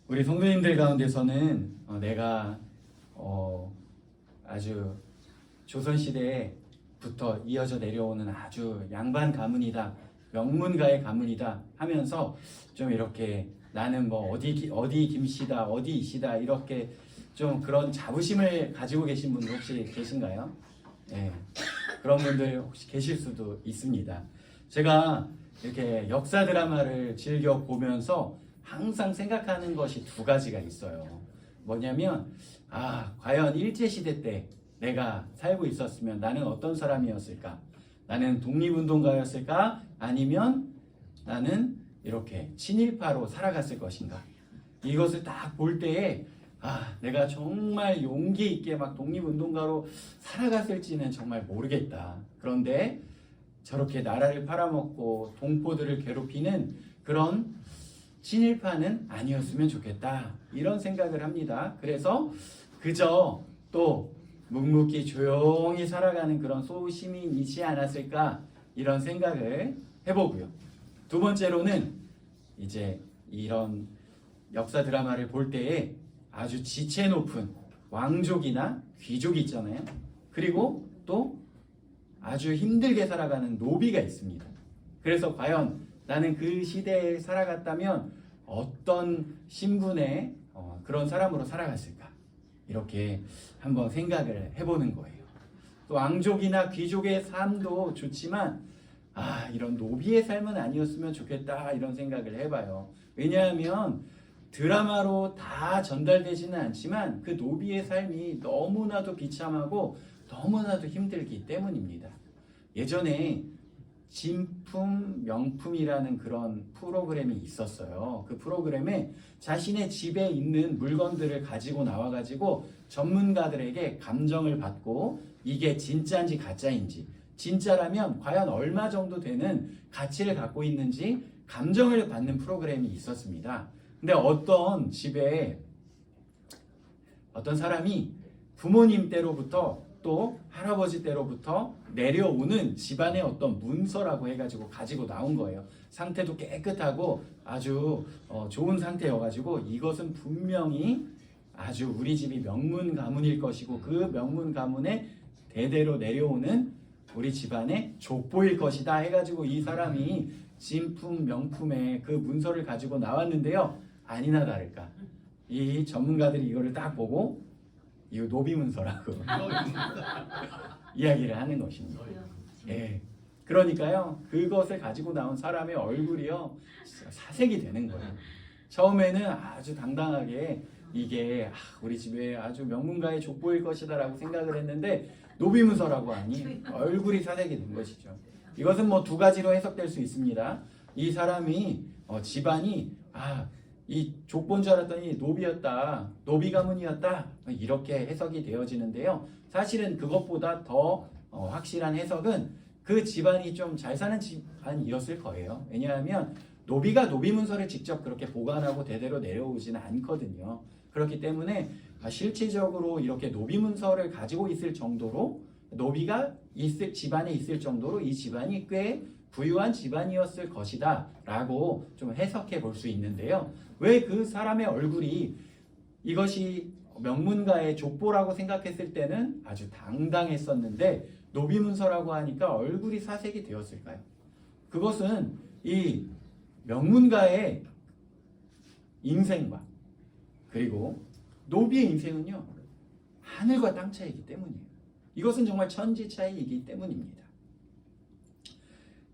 우리 성도님들 가운데서는 내가 아주 조선시대부터 이어져 내려오는 아주 양반 가문이다, 명문가의 가문이다 하면서 좀 이렇게 나는 뭐 어디 김씨다, 어디 이씨다, 이렇게 좀 그런 자부심을 가지고 계신 분들 혹시 계신가요? 네, 그런 분들 혹시 계실 수도 있습니다. 제가 이렇게 역사 드라마를 즐겨 보면서 항상 생각하는 것이 두 가지가 있어요. 뭐냐면 과연 일제시대 때 내가 살고 있었으면 나는 어떤 사람이었을까? 나는 독립운동가였을까? 아니면 나는 이렇게 친일파로 살아갔을 것인가? 이것을 딱 볼 때에 내가 정말 용기 있게 막 독립운동가로 살아갔을지는 정말 모르겠다. 그런데 저렇게 나라를 팔아먹고 동포들을 괴롭히는 그런 친일파는 아니었으면 좋겠다, 이런 생각을 합니다. 그래서 그저 또 묵묵히 조용히 살아가는 그런 소시민이지 않았을까, 이런 생각을 해보고요. 두 번째로는 이제 이런 역사 드라마를 볼 때에 아주 지체 높은 왕족이나 귀족이 있잖아요. 그리고 또 아주 힘들게 살아가는 노비가 있습니다. 그래서 과연 나는 그 시대에 살아갔다면 어떤 신분의 그런 사람으로 살아갔을까? 이렇게 한번 생각을 해보는 거예요. 또 왕족이나 귀족의 삶도 좋지만 이런 노비의 삶은 아니었으면 좋겠다, 이런 생각을 해봐요. 왜냐하면 드라마로 다 전달되지는 않지만 그 노비의 삶이 너무나도 비참하고 너무나도 힘들기 때문입니다. 예전에 진품 명품이라는 그런 프로그램이 있었어요. 그 프로그램에 자신의 집에 있는 물건들을 가지고 나와가지고 전문가들에게 감정을 받고 이게 진짜인지 가짜인지, 진짜라면 과연 얼마 정도 되는 가치를 갖고 있는지 감정을 받는 프로그램이 있었습니다. 근데 어떤 집에 어떤 사람이 부모님 때로부터 또 할아버지 때로부터 내려오는 집안의 어떤 문서라고 해가지고 가지고 나온 거예요. 상태도 깨끗하고 아주 좋은 상태여가지고 이것은 분명히 아주 우리 집이 명문 가문일 것이고 그 명문 가문에 대대로 내려오는 우리 집안의 족보일 것이다 해가지고 이 사람이 진품 명품의 그 문서를 가지고 나왔는데요. 아니나 다를까 이 전문가들이 이거를 딱 보고 이거 노비 문서라고 이야기를 하는 것입니다. 예. 그러니까요, 그것을 가지고 나온 사람의 얼굴이요 사색이 되는 거예요. 처음에는 아주 당당하게 이게 우리 집에 아주 명문가의 족보일 것이다라고 생각을 했는데 노비 문서라고 하니 얼굴이 사색이 된 것이죠. 이것은 뭐 두 가지로 해석될 수 있습니다. 이 사람이 집안이 이 족보인 줄 알았더니 노비였다, 노비 가문이었다, 이렇게 해석이 되어지는데요. 사실은 그것보다 더 확실한 해석은 그 집안이 좀 잘 사는 집안이었을 거예요. 왜냐하면 노비가 노비 문서를 직접 그렇게 보관하고 대대로 내려오지는 않거든요. 그렇기 때문에 실질적으로 이렇게 노비 문서를 가지고 있을 정도로, 노비가 집안에 있을 정도로 이 집안이 꽤 부유한 집안이었을 것이다 라고 좀 해석해 볼 수 있는데요. 왜 그 사람의 얼굴이 이것이 명문가의 족보라고 생각했을 때는 아주 당당했었는데 노비문서라고 하니까 얼굴이 사색이 되었을까요? 그것은 이 명문가의 인생과 그리고 노비의 인생은요 하늘과 땅 차이이기 때문이에요. 이것은 정말 천지 차이이기 때문입니다.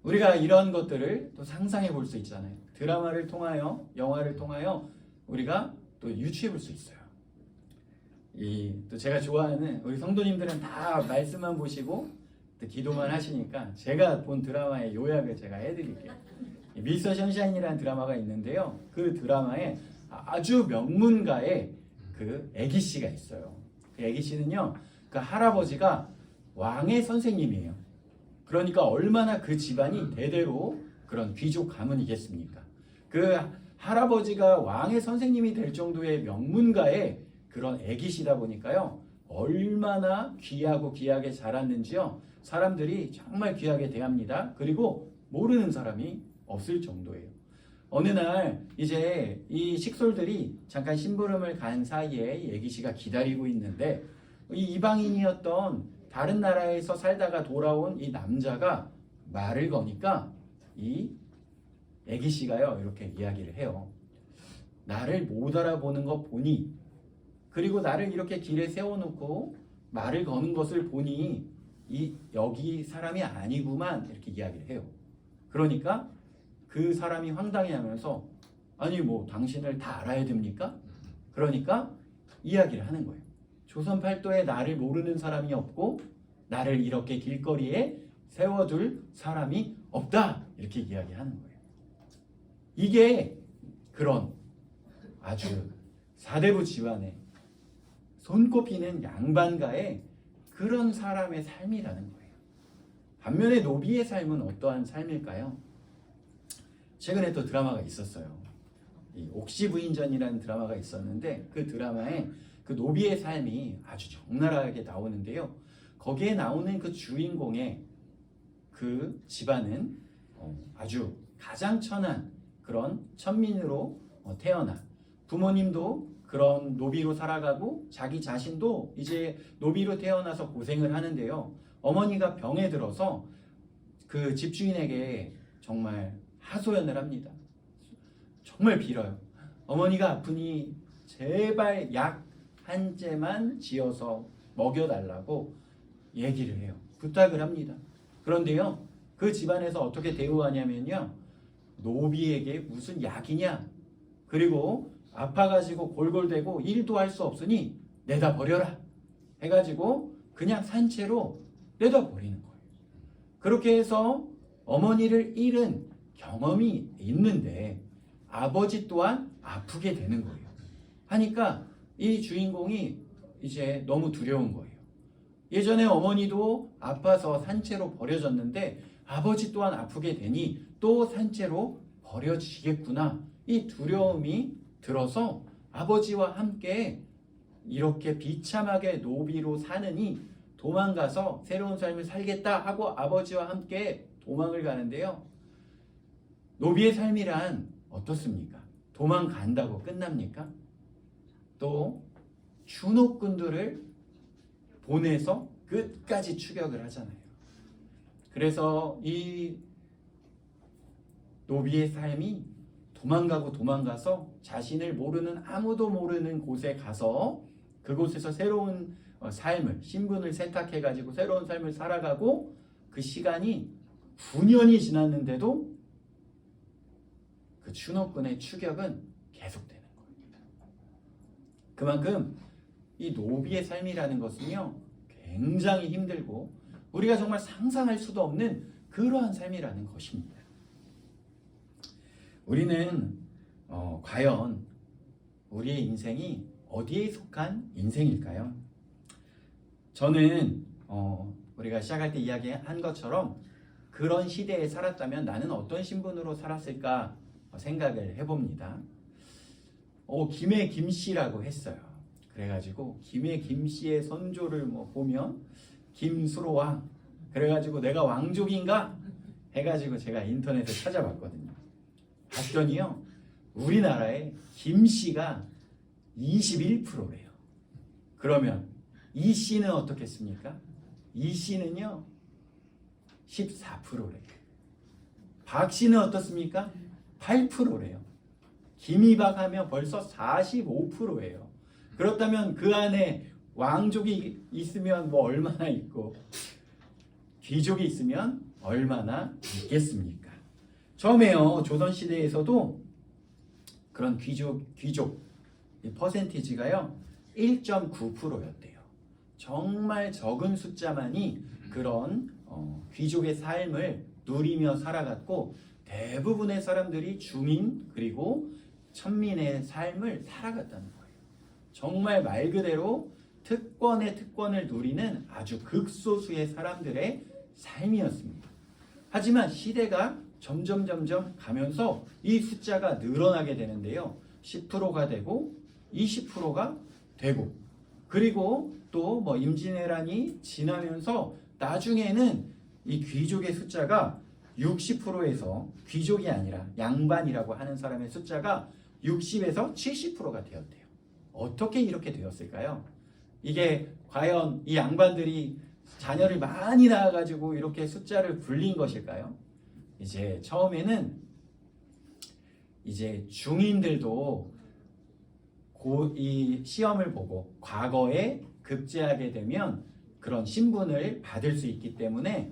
우리가 이런 것들을 또 상상해 볼 수 있잖아요. 드라마를 통하여, 영화를 통하여 우리가 또 유추해 볼 수 있어요. 또 제가 좋아하는 우리 성도님들은 다 말씀만 보시고 또 기도만 하시니까 제가 본 드라마의 요약을 제가 해드릴게요. 미스터 션샤인이라는 드라마가 있는데요. 그 드라마에 아주 명문가의 그 애기씨가 있어요. 그 애기씨는요, 그 할아버지가 왕의 선생님이에요. 그러니까 얼마나 그 집안이 대대로 그런 귀족 가문이겠습니까? 그 할아버지가 왕의 선생님이 될 정도의 명문가의 그런 애기시다 보니까요, 얼마나 귀하고 귀하게 자랐는지요, 사람들이 정말 귀하게 대합니다. 그리고 모르는 사람이 없을 정도예요. 어느 날 이제 이 식솔들이 잠깐 심부름을 간 사이에 예기시가 기다리고 있는데 이 이방인이었던 다른 나라에서 살다가 돌아온 이 남자가 말을 거니까 이 예기시가요 이렇게 이야기를 해요. 나를 못 알아보는 거 보니, 그리고 나를 이렇게 길에 세워놓고 말을 거는 것을 보니 여기 사람이 아니구만 이렇게 이야기를 해요. 그러니까 그 사람이 황당해하면서 아니 뭐 당신을 다 알아야 됩니까? 그러니까 이야기를 하는 거예요. 조선 팔도에 나를 모르는 사람이 없고 나를 이렇게 길거리에 세워둘 사람이 없다 이렇게 이야기하는 거예요. 이게 그런 아주 사대부 집안의 손꼽히는 양반가의 그런 사람의 삶이라는 거예요. 반면에 노비의 삶은 어떠한 삶일까요? 최근에 또 드라마가 있었어요. 이 옥시부인전이라는 드라마가 있었는데 그 드라마에 그 노비의 삶이 아주 적나라하게 나오는데요. 거기에 나오는 그 주인공의 그 집안은 아주 가장 천한 그런 천민으로 태어나 부모님도 그런 노비로 살아가고 자기 자신도 이제 노비로 태어나서 고생을 하는데요. 어머니가 병에 들어서 그 집주인에게 정말 하소연을 합니다. 정말 빌어요. 어머니가 아프니 제발 약 한 째만 지어서 먹여달라고 얘기를 해요. 부탁을 합니다. 그런데요, 그 집안에서 어떻게 대우하냐면요, 노비에게 무슨 약이냐, 그리고 아파가지고 골골대고 일도 할 수 없으니 내다 버려라 해가지고 그냥 산채로 내다 버리는 거예요. 그렇게 해서 어머니를 잃은 경험이 있는데 아버지 또한 아프게 되는 거예요. 하니까 이 주인공이 이제 너무 두려운 거예요. 예전에 어머니도 아파서 산채로 버려졌는데 아버지 또한 아프게 되니 또 산채로 버려지겠구나. 이 두려움이 들어서 아버지와 함께 이렇게 비참하게 노비로 사느니 도망가서 새로운 삶을 살겠다 하고 아버지와 함께 도망을 가는데요. 노비의 삶이란 어떻습니까? 도망간다고 끝납니까? 또 준옥군들을 보내서 끝까지 추격을 하잖아요. 그래서 이 노비의 삶이 도망가서 자신을 모르는 아무도 모르는 곳에 가서 그곳에서 새로운 삶을 신분을 세탁해가지고 새로운 삶을 살아가고 그 시간이 9년이 지났는데도 그 춘옥군의 추격은 계속되는 겁니다. 그만큼 이 노비의 삶이라는 것은요 굉장히 힘들고 우리가 정말 상상할 수도 없는 그러한 삶이라는 것입니다. 우리는 과연 우리의 인생이 어디에 속한 인생일까요? 저는 우리가 시작할 때 이야기한 것처럼 그런 시대에 살았다면 나는 어떤 신분으로 살았을까 생각을 해봅니다. 김해 김씨라고 했어요. 그래가지고 김해 김씨의 선조를 보면 김수로왕 그래가지고 내가 왕족인가 해가지고 제가 인터넷에 찾아봤거든요. 봤더니요 우리나라에 김씨가 21%래요. 그러면 이씨는 어떻겠습니까? 이씨는요 14%래요. 박씨는 어떻습니까? 8%래요. 김이박 하면 벌써 45%예요. 그렇다면 그 안에 왕족이 있으면 얼마나 있고 귀족이 있으면 얼마나 있겠습니까? 처음에요 조선시대에서도 그런 귀족 퍼센티지가요 1.9%였대요. 정말 적은 숫자만이 그런 귀족의 삶을 누리며 살아갔고 대부분의 사람들이 주민 그리고 천민의 삶을 살아갔다는 거예요. 정말 말 그대로 특권의 특권을 누리는 아주 극소수의 사람들의 삶이었습니다. 하지만 시대가 점점 가면서 이 숫자가 늘어나게 되는데요. 10%가 되고 20%가 되고 그리고 또 임진왜란이 지나면서 나중에는 이 귀족의 숫자가 60%에서 귀족이 아니라 양반이라고 하는 사람의 숫자가 60에서 70%가 되었대요. 어떻게 이렇게 되었을까요? 이게 과연 이 양반들이 자녀를 많이 낳아가지고 이렇게 숫자를 불린 것일까요? 이제 처음에는 이제 중인들도 이 시험을 보고 과거에 급제하게 되면 그런 신분을 받을 수 있기 때문에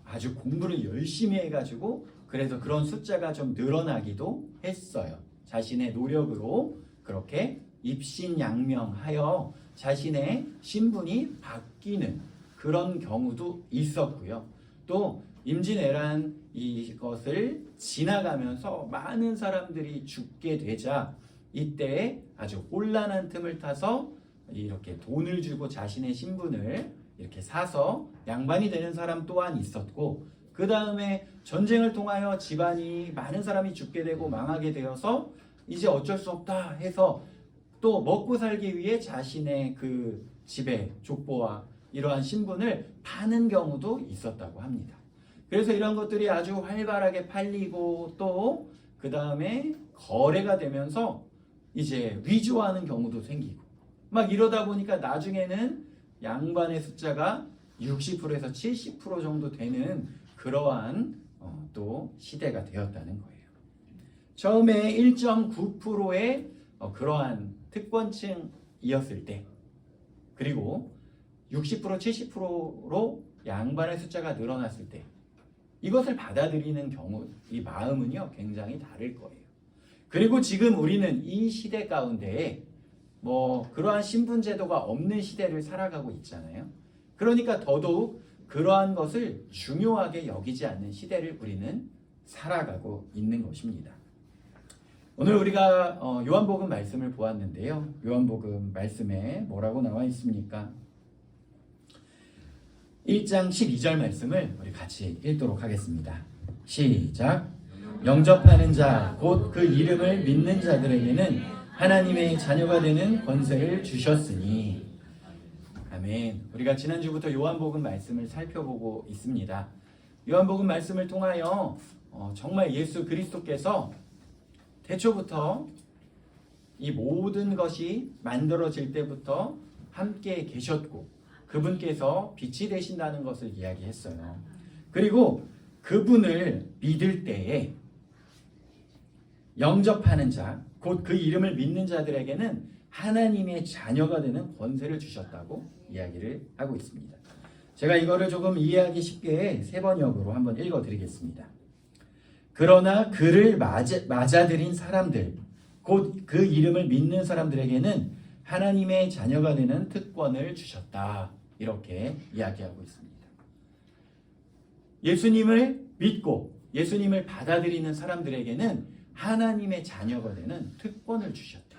아주 공부를 열심히 해가지고 그래서 그런 숫자가 좀 늘어나기도 했어요. 자신의 노력으로 그렇게 입신양명하여 자신의 신분이 바뀌는 그런 경우도 있었고요. 또 임진왜란 이것을 지나가면서 많은 사람들이 죽게 되자 이때 아주 혼란한 틈을 타서 이렇게 돈을 주고 자신의 신분을 이렇게 사서 양반이 되는 사람 또한 있었고, 그 다음에 전쟁을 통하여 집안이 많은 사람이 죽게 되고 망하게 되어서 이제 어쩔 수 없다 해서 또 먹고 살기 위해 자신의 그 집의 족보와 이러한 신분을 파는 경우도 있었다고 합니다. 그래서 이런 것들이 아주 활발하게 팔리고 또 그 다음에 거래가 되면서 이제 위조하는 경우도 생기고 막 이러다 보니까 나중에는 양반의 숫자가 60%에서 70% 정도 되는 그러한 또 시대가 되었다는 거예요. 처음에 1.9%의 그러한 특권층이었을 때, 그리고 60% 70%로 양반의 숫자가 늘어났을 때 이것을 받아들이는 경우 이 마음은요 굉장히 다를 거예요. 그리고 지금 우리는 이 시대 가운데에 그러한 신분 제도가 없는 시대를 살아가고 있잖아요. 그러니까 더더욱 그러한 것을 중요하게 여기지 않는 시대를 우리는 살아가고 있는 것입니다. 오늘 우리가 요한복음 말씀을 보았는데요. 요한복음 말씀에 뭐라고 나와 있습니까? 1장 12절 말씀을 우리 같이 읽도록 하겠습니다. 시작. 영접하는 자 곧 그 이름을 믿는 자들에게는 하나님의 자녀가 되는 권세를 주셨으니. 아멘. 우리가 지난주부터 요한복음 말씀을 살펴보고 있습니다. 요한복음 말씀을 통하여 정말 예수 그리스도께서 태초부터 이 모든 것이 만들어질 때부터 함께 계셨고 그분께서 빛이 되신다는 것을 이야기했어요. 그리고 그분을 믿을 때에 영접하는 자, 곧 그 이름을 믿는 자들에게는 하나님의 자녀가 되는 권세를 주셨다고 이야기를 하고 있습니다. 제가 이거를 조금 이해하기 쉽게 세 번역으로 한번 읽어드리겠습니다. 그러나 그를 맞아들인 사람들, 곧 그 이름을 믿는 사람들에게는 하나님의 자녀가 되는 특권을 주셨다. 이렇게 이야기하고 있습니다. 예수님을 믿고 예수님을 받아들이는 사람들에게는 하나님의 자녀가 되는 특권을 주셨다.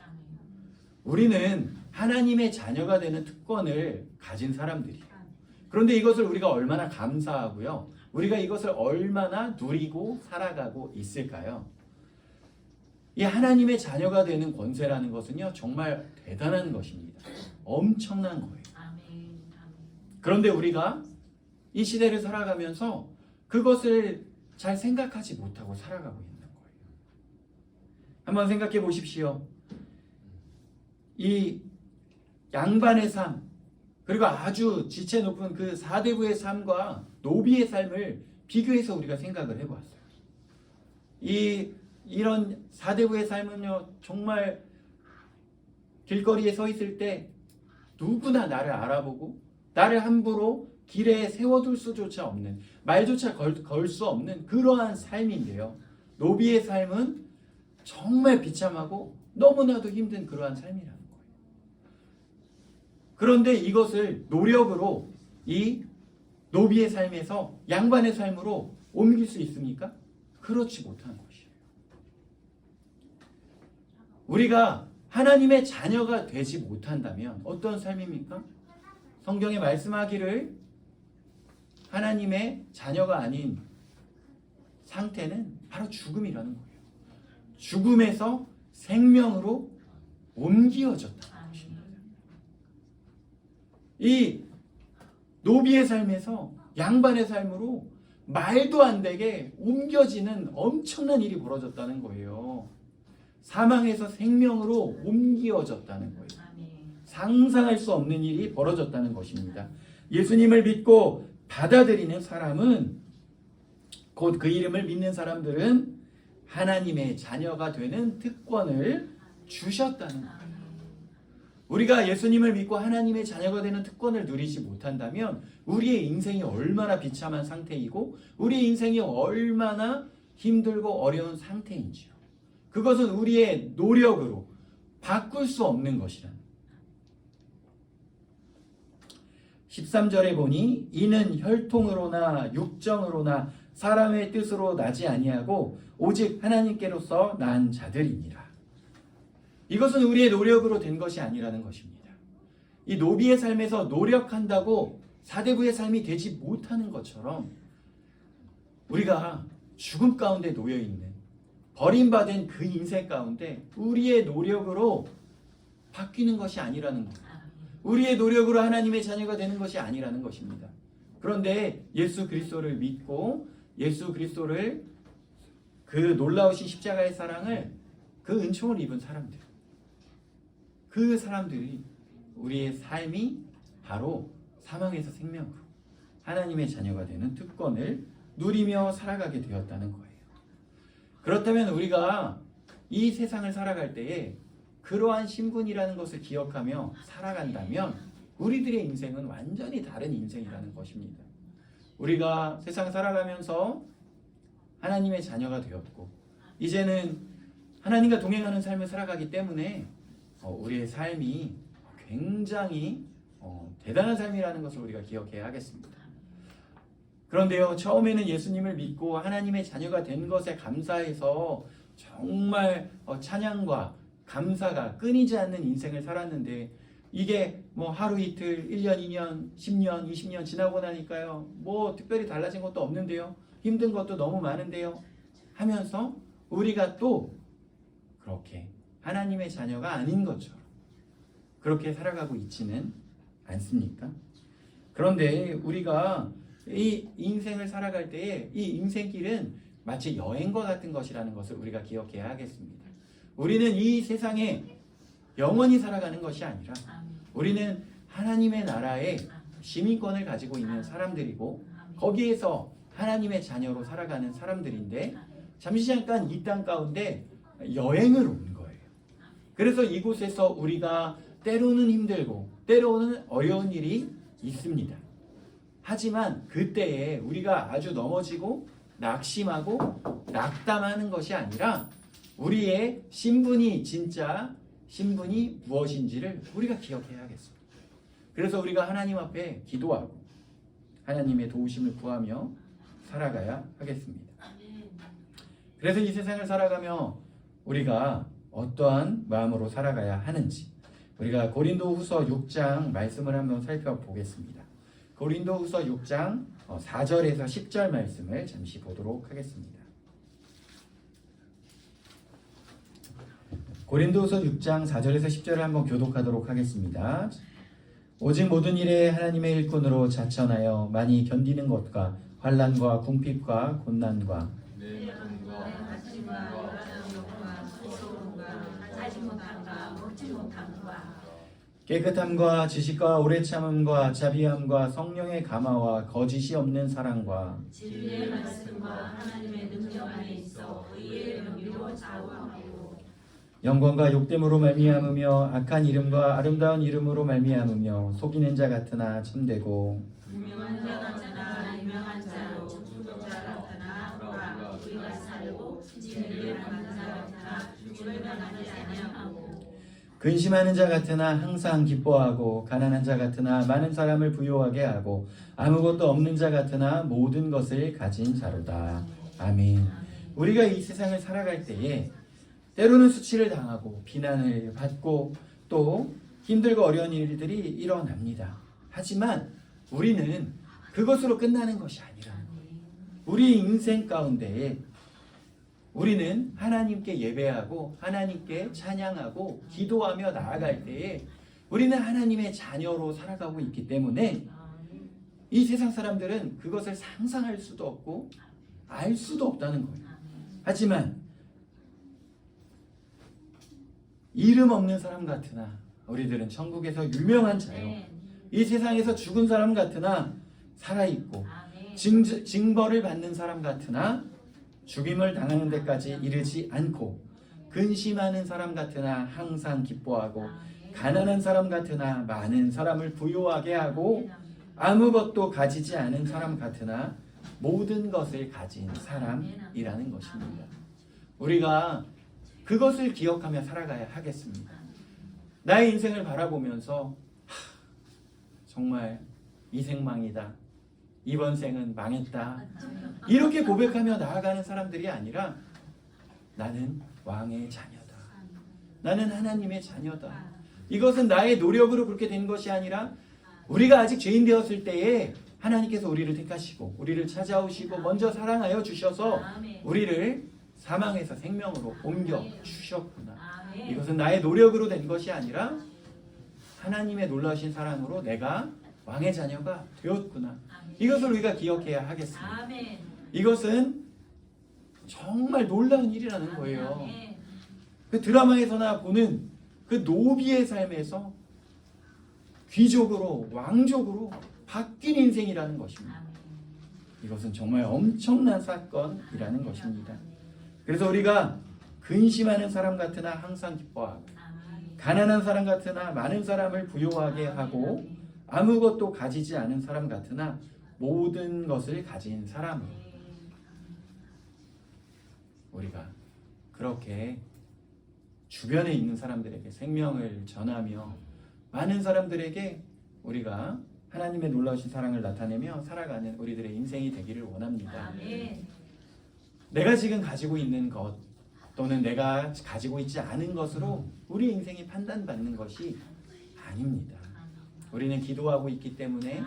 우리는 하나님의 자녀가 되는 특권을 가진 사람들이에요. 그런데 이것을 우리가 얼마나 감사하고요. 우리가 이것을 얼마나 누리고 살아가고 있을까요? 이 하나님의 자녀가 되는 권세라는 것은요. 정말 대단한 것입니다. 엄청난 거예요. 그런데 우리가 이 시대를 살아가면서 그것을 잘 생각하지 못하고 살아가고 있는 거예요. 한번 생각해 보십시오. 이 양반의 삶, 그리고 아주 지체 높은 그 사대부의 삶과 노비의 삶을 비교해서 우리가 생각을 해보았어요. 이런 사대부의 삶은요, 정말 길거리에 서 있을 때 누구나 나를 알아보고 나를 함부로 길에 세워둘 수조차 없는, 말조차 걸 수 없는 그러한 삶인데요. 노비의 삶은 정말 비참하고 너무나도 힘든 그러한 삶이라는 거예요. 그런데 이것을 노력으로 이 노비의 삶에서 양반의 삶으로 옮길 수 있습니까? 그렇지 못한 것이에요. 우리가 하나님의 자녀가 되지 못한다면 어떤 삶입니까? 성경에 말씀하기를 하나님의 자녀가 아닌 상태는 바로 죽음이라는 거예요. 죽음에서 생명으로 옮겨졌다는 것입니다. 이 노비의 삶에서 양반의 삶으로 말도 안 되게 옮겨지는 엄청난 일이 벌어졌다는 거예요. 사망에서 생명으로 옮겨졌다는 거예요. 상상할 수 없는 일이 벌어졌다는 것입니다. 예수님을 믿고 받아들이는 사람은, 곧 그 이름을 믿는 사람들은 하나님의 자녀가 되는 특권을 주셨다는 거예요. 우리가 예수님을 믿고 하나님의 자녀가 되는 특권을 누리지 못한다면 우리의 인생이 얼마나 비참한 상태이고 우리의 인생이 얼마나 힘들고 어려운 상태인지요. 그것은 우리의 노력으로 바꿀 수 없는 것이라는. 13절에 보니 이는 혈통으로나 육정으로나 사람의 뜻으로 나지 아니하고 오직 하나님께로서 난 자들이니라. 이것은 우리의 노력으로 된 것이 아니라는 것입니다. 이 노비의 삶에서 노력한다고 사대부의 삶이 되지 못하는 것처럼 우리가 죽음 가운데 놓여있는 버림받은 그 인생 가운데 우리의 노력으로 바뀌는 것이 아니라는 것, 우리의 노력으로 하나님의 자녀가 되는 것이 아니라는 것입니다. 그런데 예수 그리스도를 믿고 예수 그리스도를, 그 놀라우신 십자가의 사랑을, 그 은총을 입은 사람들, 그 사람들이 우리의 삶이 바로 사망에서 생명으로 하나님의 자녀가 되는 특권을 누리며 살아가게 되었다는 거예요. 그렇다면 우리가 이 세상을 살아갈 때에 그러한 신분이라는 것을 기억하며 살아간다면 우리들의 인생은 완전히 다른 인생이라는 것입니다. 우리가 세상 살아가면서 하나님의 자녀가 되었고 이제는 하나님과 동행하는 삶을 살아가기 때문에 우리의 삶이 굉장히 대단한 삶이라는 것을 우리가 기억해야 하겠습니다. 그런데요, 처음에는 예수님을 믿고 하나님의 자녀가 된 것에 감사해서 정말 찬양과 감사가 끊이지 않는 인생을 살았는데 이게 뭐 하루 이틀, 1년, 2년, 10년, 20년 지나고 나니까요, 뭐 특별히 달라진 것도 없는데요, 힘든 것도 너무 많은데요 하면서 우리가 또 그렇게 하나님의 자녀가 아닌 것처럼 그렇게 살아가고 있지는 않습니까? 그런데 우리가 이 인생을 살아갈 때에 이 인생길은 마치 여행과 같은 것이라는 것을 우리가 기억해야 하겠습니다. 우리는 이 세상에 영원히 살아가는 것이 아니라 우리는 하나님의 나라의 시민권을 가지고 있는 사람들이고 거기에서 하나님의 자녀로 살아가는 사람들인데 잠시 잠깐 이 땅 가운데 여행을 온 거예요. 그래서 이곳에서 우리가 때로는 힘들고 때로는 어려운 일이 있습니다. 하지만 그때에 우리가 아주 넘어지고 낙심하고 낙담하는 것이 아니라 우리의 신분이, 진짜 신분이 무엇인지를 우리가 기억해야 하겠습니다. 그래서 우리가 하나님 앞에 기도하고 하나님의 도우심을 구하며 살아가야 하겠습니다. 그래서 이 세상을 살아가며 우리가 어떠한 마음으로 살아가야 하는지 우리가 고린도후서 6장 말씀을 한번 살펴보겠습니다. 고린도후서 6장 4절에서 10절 말씀을 잠시 보도록 하겠습니다. 고린도후서 6장 4절에서 10절을 한번 교독하도록 하겠습니다. 오직 모든 일에 하나님의 일꾼으로 자천하여 많이 견디는 것과 환난과 궁핍과 곤난과 깨끗함과 지식과 오래 참음과 자비함과 성령의 감화와 거짓이 없는 사랑과 진리의 말씀과 하나님의 능력 안에 있어 의의 명리로 좌우하고 영광과 욕됨으로 말미암으며 악한 이름과 아름다운 이름으로 말미암으며 속이는 자 같으나 참되고 유명한 자 같으나 유명한 자로 죽은 자 같으나 우리가 살고 진리를 받는 자 같으나 죽음을 당하지 아니하고 근심하는 자 같으나 항상 기뻐하고 가난한 자 같으나 많은 사람을 부요하게 하고 아무것도 없는 자 같으나 모든 것을 가진 자로다. 아멘. 우리가 이 세상을 살아갈 때에 때로는 수치를 당하고 비난을 받고 또 힘들고 어려운 일들이 일어납니다. 하지만 우리는 그것으로 끝나는 것이 아니라는 거예요. 우리 인생 가운데에 우리는 하나님께 예배하고 하나님께 찬양하고 기도하며 나아갈 때에 우리는 하나님의 자녀로 살아가고 있기 때문에 이 세상 사람들은 그것을 상상할 수도 없고 알 수도 없다는 거예요. 하지만 이름 없는 사람 같으나 우리들은 천국에서 유명한 자요, 이 세상에서 죽은 사람 같으나 살아있고 징벌을 받는 사람 같으나 죽임을 당하는 데까지 이르지 않고 근심하는 사람 같으나 항상 기뻐하고 가난한 사람 같으나 많은 사람을 부유하게 하고 아무것도 가지지 않은 사람 같으나 모든 것을 가진 사람이라는 것입니다. 우리가 그것을 기억하며 살아가야 하겠습니다. 나의 인생을 바라보면서 정말 이 생망이다, 이번 생은 망했다, 이렇게 고백하며 나아가는 사람들이 아니라 나는 왕의 자녀다, 나는 하나님의 자녀다. 이것은 나의 노력으로 그렇게 된 것이 아니라 우리가 아직 죄인 되었을 때에 하나님께서 우리를 택하시고 우리를 찾아오시고 먼저 사랑하여 주셔서 우리를 사망에서 생명으로 옮겨 주셨구나. 이것은 나의 노력으로 된 것이 아니라 하나님의 놀라우신 사랑으로 내가 왕의 자녀가 되었구나. 이것을 우리가 기억해야 하겠습니다. 이것은 정말 놀라운 일이라는 거예요. 그 드라마에서나 보는 그 노비의 삶에서 귀족으로, 왕족으로 바뀐 인생이라는 것입니다. 이것은 정말 엄청난 사건이라는 것입니다. 그래서 우리가 근심하는 사람 같으나 항상 기뻐하고 가난한 사람 같으나 많은 사람을 부유하게 하고 아무것도 가지지 않은 사람 같으나 모든 것을 가진 사람으로 우리가 그렇게 주변에 있는 사람들에게 생명을 전하며 많은 사람들에게 우리가 하나님의 놀라우신 사랑을 나타내며 살아가는 우리들의 인생이 되기를 원합니다. 내가 지금 가지고 있는 것 또는 내가 가지고 있지 않은 것으로 우리 인생이 판단받는 것이 아닙니다. 우리는 기도하고 있기 때문에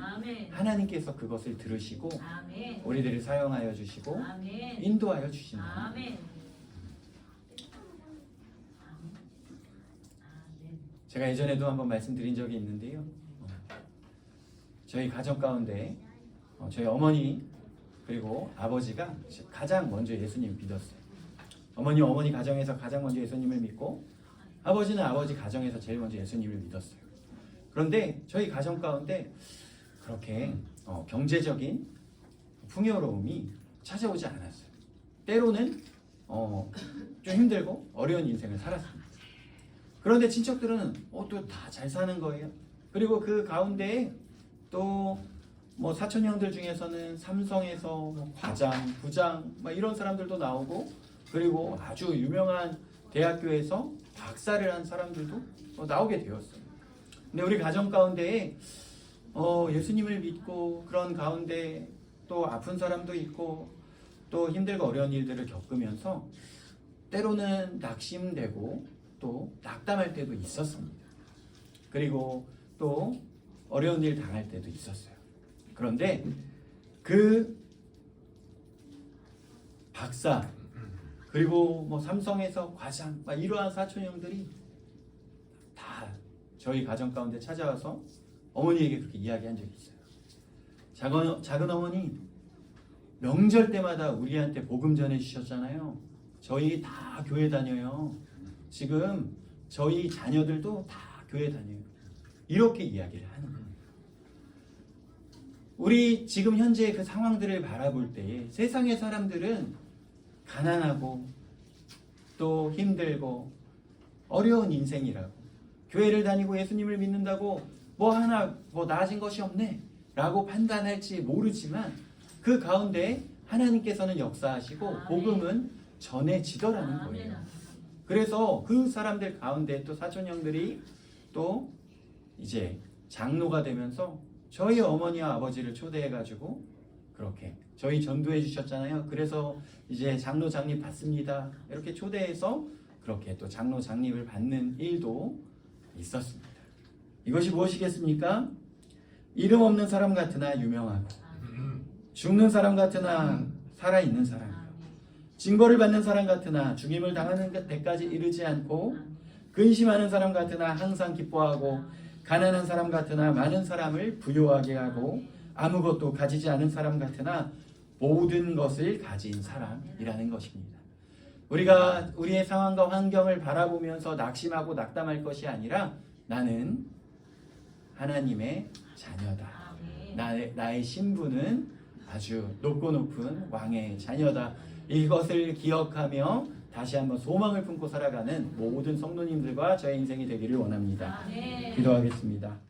하나님께서 그것을 들으시고 우리들을 사용하여 주시고 인도하여 주신다. 제가 예전에도 한번 말씀드린 적이 있는데요. 저희 가정 가운데 저희 어머니 그리고 아버지가 가장 먼저 예수님을 믿었어요. 어머니 가정에서 가장 먼저 예수님을 믿고 아버지는 아버지 가정에서 제일 먼저 예수님을 믿었어요. 그런데 저희 가정 가운데 그렇게 경제적인 풍요로움이 찾아오지 않았어요. 때로는 좀 힘들고 어려운 인생을 살았습니다. 그런데 친척들은 또 다 잘 사는 거예요. 그리고 그 가운데에 또 뭐 사촌 형들 중에서는 삼성에서 뭐 과장, 부장 이런 사람들도 나오고 그리고 아주 유명한 대학교에서 박사를 한 사람들도 나오게 되었어요. 근데 우리 가정 가운데에 예수님을 믿고 그런 가운데 또 아픈 사람도 있고 또 힘들고 어려운 일들을 겪으면서 때로는 낙심되고 또 낙담할 때도 있었습니다. 그리고 또 어려운 일 당할 때도 있었어요. 그런데 그 박사 그리고 뭐 삼성에서 과장 이러한 사촌형들이 다 저희 가정 가운데 찾아와서 어머니에게 그렇게 이야기한 적이 있어요. 작은 어머니 명절 때마다 우리한테 복음 전해 주셨잖아요. 저희 다 교회 다녀요. 지금 저희 자녀들도 다 교회 다녀요. 이렇게 이야기를 하는 거예요. 우리 지금 현재 그 상황들을 바라볼 때에 세상의 사람들은 가난하고 또 힘들고 어려운 인생이라고 교회를 다니고 예수님을 믿는다고 뭐 나아진 것이 없네 라고 판단할지 모르지만 그 가운데 하나님께서는 역사하시고 복음은 전해지더라는 거예요. 그래서 그 사람들 가운데 또 사촌형들이 또 이제 장로가 되면서 저희 어머니와 아버지를 초대해가지고 그렇게 저희 전도해 주셨잖아요. 그래서 이제 장로 장립 받습니다. 이렇게 초대해서 그렇게 또 장로 장립을 받는 일도 있었습니다. 이것이 무엇이겠습니까? 이름 없는 사람 같으나 유명하고 죽는 사람 같으나 살아있는 사람이요. 징벌을 받는 사람 같으나 죽임을 당하는 데까지 이르지 않고 근심하는 사람 같으나 항상 기뻐하고 가난한 사람 같으나 많은 사람을 부유하게 하고 아무것도 가지지 않은 사람 같으나 모든 것을 가진 사람이라는 것입니다. 우리가 우리의 상황과 환경을 바라보면서 낙심하고 낙담할 것이 아니라 나는 하나님의 자녀다. 나의 신분은 아주 높고 높은 왕의 자녀다. 이것을 기억하며 다시 한번 소망을 품고 살아가는 모든 성도님들과 저의 인생이 되기를 원합니다. 기도하겠습니다.